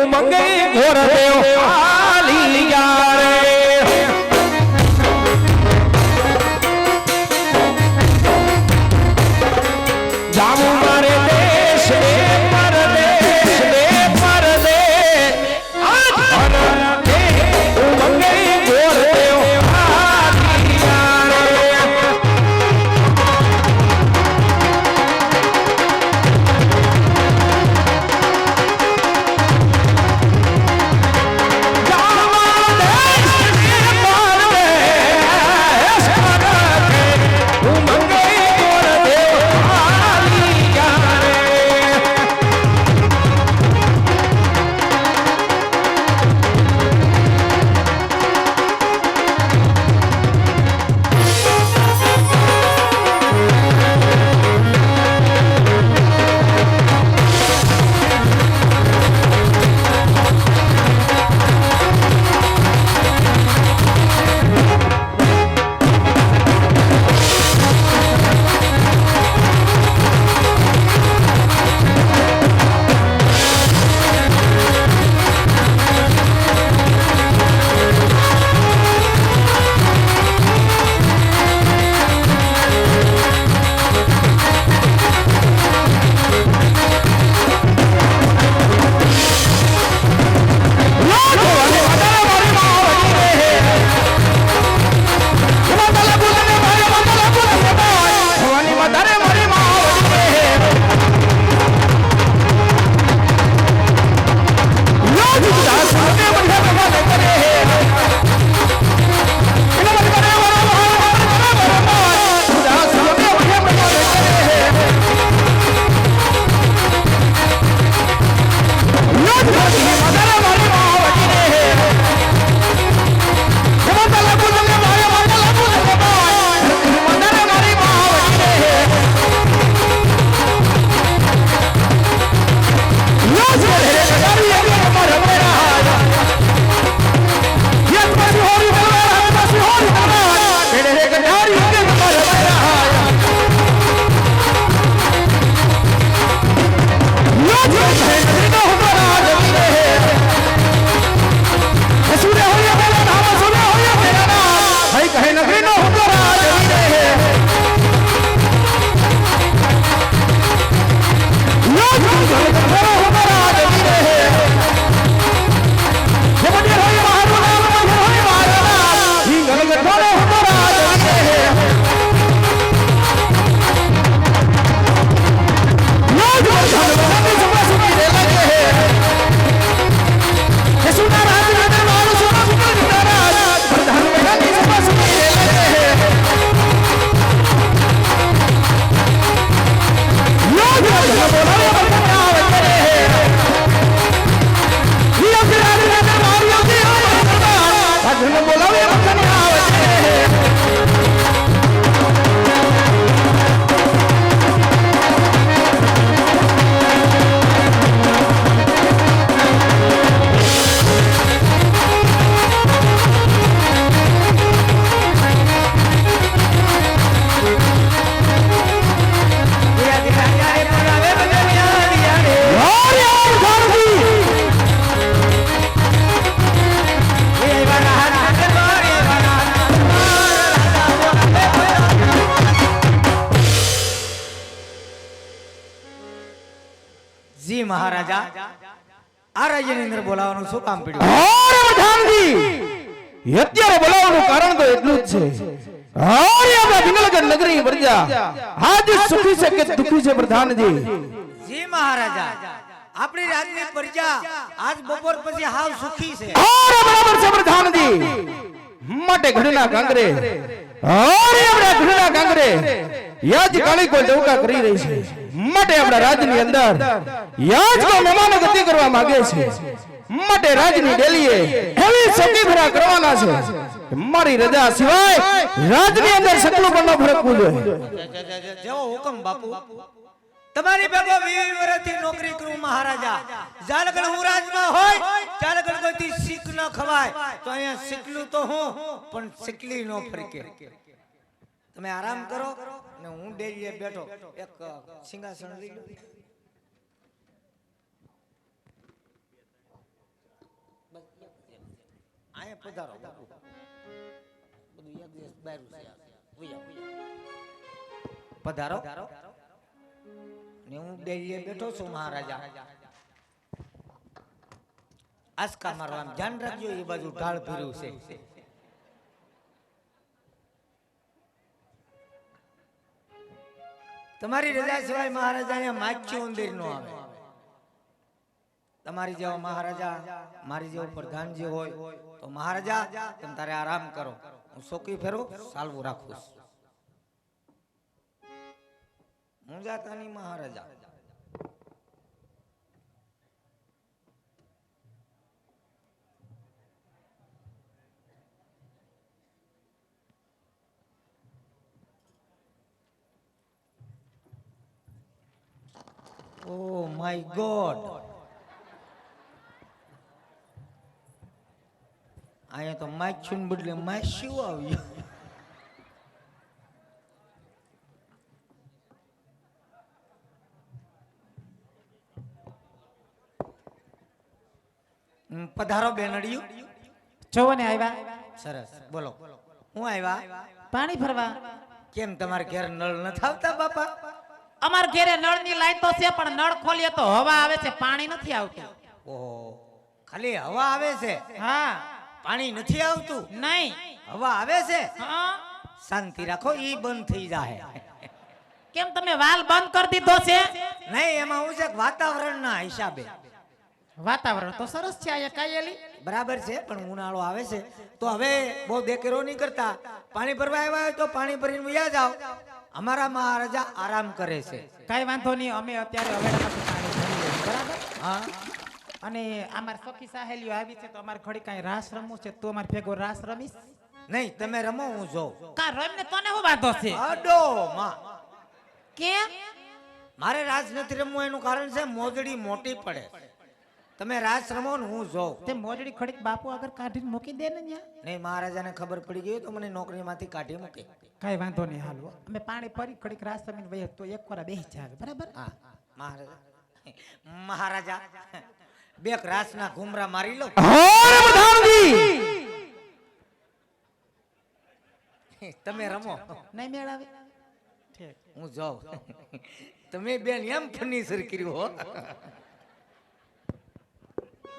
उमंगे घोर देव आली यारे जामू मारे देश ने परदेश आज उमंगे घोर देव आली यारे જી મહારાજા આ રાજ્યની અંદર બોલાવવાનું શું કામ પડ્યું? અરે પ્રધાનજી અત્યારે બોલાવવાનું કારણ તો એટલું જ છે. અરે આપણા વિનલગર નગરી પ્રજા આજ સુખી છે કે દુખી છે પ્રધાનજી? જી મહારાજા આપણી રાજની પ્રજા આજ બપોર પછી હાવ સુખી છે. અરે બરાબર છે પ્રધાનજી માટે ઘડીના કાંગરે અરે આપણા ઘડીના કાંગરે યાજ કાળી કોઈ દવકા કરી રહી છે. માટે આપણા રાજની અંદર યાજ કો મહેમાનો ગતિ કરવા માંગે છે. માટે રાજની ડેલીએ એવી સતી ભરા કરવાના છે મારી રજા સિવાય રાજની અંદર સકલું પણ ન ફરકવું જોઈએ. જેવો હુકમ બાપુ. તમારી ભેગો 20 વર્ષથી નોકરી કરું મહારાજા. જાલગણ હું રાજમાં હોય જાલગણ કોઈથી શીખ ન ખવાય તો અહીંયા શીખલું તો હું પણ શીખલી ન ફરકે. તમે આરામ કરો ને હું ડેલીએ બેઠો એક સિંહાસન લઈ લઉં. આયા પધારો બાપુ. બધું એક દિવસ બારું છે આ. પધારો ને હું બેલીએ બેઠો છું મહારાજા. આસકા મારો આમ ધ્યાન રાખજો, એ બાજુ ઢાળ ભર્યું છે. તમારી રજા સિવાય મહારાજા અહીંયા માખ્યું ઉંદર નો આવે. તમારી જેવો મહારાજા, મારી જેવો પ્રધાનજી હોય તો મહારાજા તમે તારે આરામ કરો, હું સોકી ફેરું સાલવું રાખું છું. હું જાતાની મહારાજા. Oh my God. અહીંયા તો માછું બદલે માછું આવ્યું. પધારો બેનડિયું. જોવો ને આવ્યા. સરસ, બોલો. હું આવ્યા? પાણી ભરવા. કેમ તમારે ઘેર નળ નથી આવતા બાપા? અમાર ઘરે નળ ની લાઈન તો છે, પણ નળ ખોલીએ તો હવા આવે છે, પાણી નથી આવતું. ઓહો, ખાલી હવા આવે છે, હા, પાણી નથી આવતું? નહીં, હવા આવે છે. હા. શાંતિ રાખો, ઈ બંધ થઈ જાય. કેમ તમે વાલ બંધ કરી દીધો છે? નહીં, એમાં હું છે વાતાવરણના હિસાબે. વાતાવરણ તો સરસ છે અહીંયા કાયેલી. બરાબર છે, પણ ઉનાળો આવે છે તો હવે બહુ દેકેરો નહીં કરતા. પાણી ભરવા આવ્યા હોય તો પાણી ભરીને વયા જાઓ. અમારા મહારાજા આરામ કરે છે. કઈ વાંધો નહીં, અમે અત્યારે હવેડામાંથી પાણી ભરીએ, બરાબર? હા, અને અમાર સખી સહેલીઓ આવી છે તો અમારે ઘડી કાંઈ રાસ રમવું છે, તું અમાર ભેગો રાસ રમીશ? નહીં, તમે રમો, હું જોઉં. કા રમને તને શું વાંધો છે? અડો માં, કેમ? મારે રાસ નથી રમવું એનું કારણ છે મોજડી મોટી પડે. તમે રાસ રમો ને હું જોઉં. તે મોજડી ખડીક બાપુ આગળ કાઢીને મૂકી દે ને ન્યા. નહીં, મહારાજાને ખબર પડી ગઈ તો મને નોકરીમાંથી કાઢી મૂકે. કઈ વાંધો નહીં, હાલો અમે પાણી ભરી ખડીક રાસ રમીને વહી તો એક વાર બેસી જાવે, બરાબર? હા, મહારાજા બે રાસના ઘુમરા મારી લો. અરે પ્રધાનજી, તમે રમો, નહીં મેળાવે. ઠીક. હું જાઉં. તમે બેન એમ ફર્નિચર કર્યું હો.